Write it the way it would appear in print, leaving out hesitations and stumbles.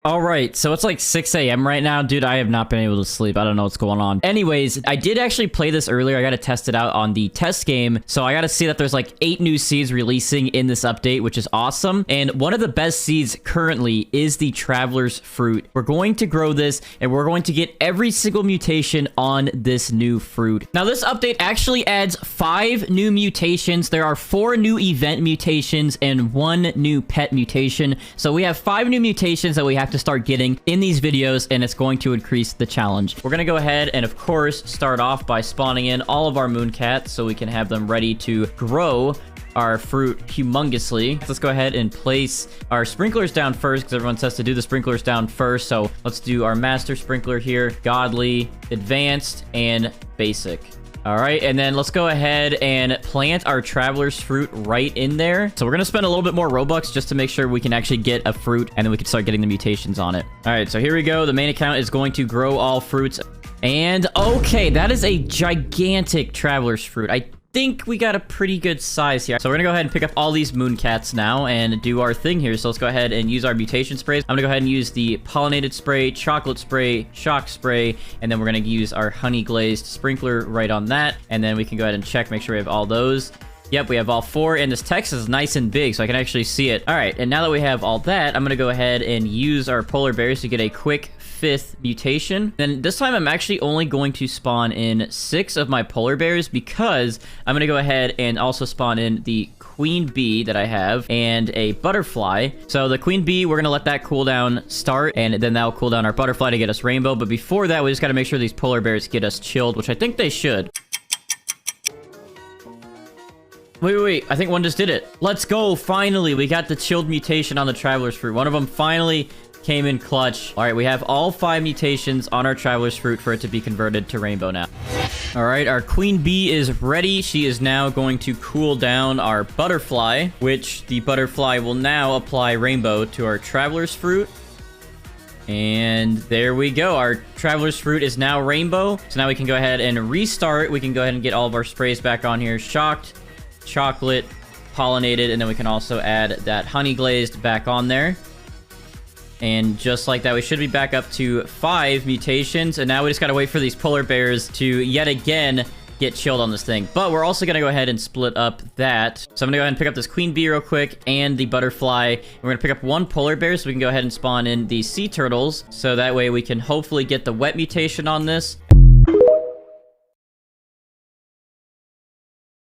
All right, so it's like 6 a.m. right now. Dude, I have not been able to sleep. I don't know what's going on. Anyways, I did actually play this earlier. I got to test it out on the test game. So I got to see that there's like 8 new seeds releasing in this update, which is awesome. And one of the best seeds currently is the Traveler's Fruit. We're going to grow this and we're going to get every single mutation on this new fruit. Now, this update actually adds 5 new mutations. There are 4 new event mutations and 1 new pet mutation. So we have 5 new mutations that we have to start getting in these videos, and it's going to increase the challenge. We're going to go ahead and, of course, start off by spawning in all of our mooncats so we can have them ready to grow our fruit humongously. Let's go ahead and place our sprinklers down first because everyone says to do the sprinklers down first. So let's do our master sprinkler here, godly, advanced, and basic. All right, and then let's go ahead and plant our Traveler's Fruit right in there. So we're going to spend a little bit more Robux just to make sure we can actually get a fruit, and then we can start getting the mutations on it. All right, so here we go. The main account is going to grow all fruits. And okay, that is a gigantic Traveler's Fruit. I think we got a pretty good size here. So we're gonna go ahead and pick up all these mooncats now and do our thing here. So let's go ahead and use our mutation sprays. I'm gonna go ahead and use the pollinated spray, chocolate spray, shock spray, and then we're gonna use our honey glazed sprinkler right on that. And then we can go ahead and check, make sure we have all those. Yep, we have all 4, and this text is nice and big, so I can actually see it. All right, and now that we have all that, I'm gonna go ahead and use our polar bears to get a quick 5th mutation. Then this time I'm actually only going to spawn in 6 of my polar bears because I'm gonna go ahead and also spawn in the queen bee that I have and a butterfly. So the queen bee, we're gonna let that cooldown start, and then that'll cool down our butterfly to get us rainbow. But before that, we just gotta make sure these polar bears get us chilled, which I think they should. Wait, I think one just did it. Let's go, finally. We got the chilled mutation on the Traveler's Fruit. One of them finally came in clutch. All right, we have all 5 mutations on our Traveler's Fruit for it to be converted to rainbow now. All right, our queen bee is ready. She is now going to cool down our butterfly, which the butterfly will now apply rainbow to our Traveler's Fruit. And there we go. Our Traveler's Fruit is now rainbow. So now we can go ahead and restart. We can go ahead and get all of our sprays back on here. Shocked, chocolate, pollinated, and then we can also add that honey glazed back on there. And just like that, we should be back up to 5 mutations. And now we just gotta wait for these polar bears to yet again get chilled on this thing. But we're also gonna go ahead and split up that. So I'm gonna go ahead and pick up this queen bee real quick and the butterfly. We're gonna pick up 1 polar bear so we can go ahead and spawn in the sea turtles. So that way we can hopefully get the wet mutation on this.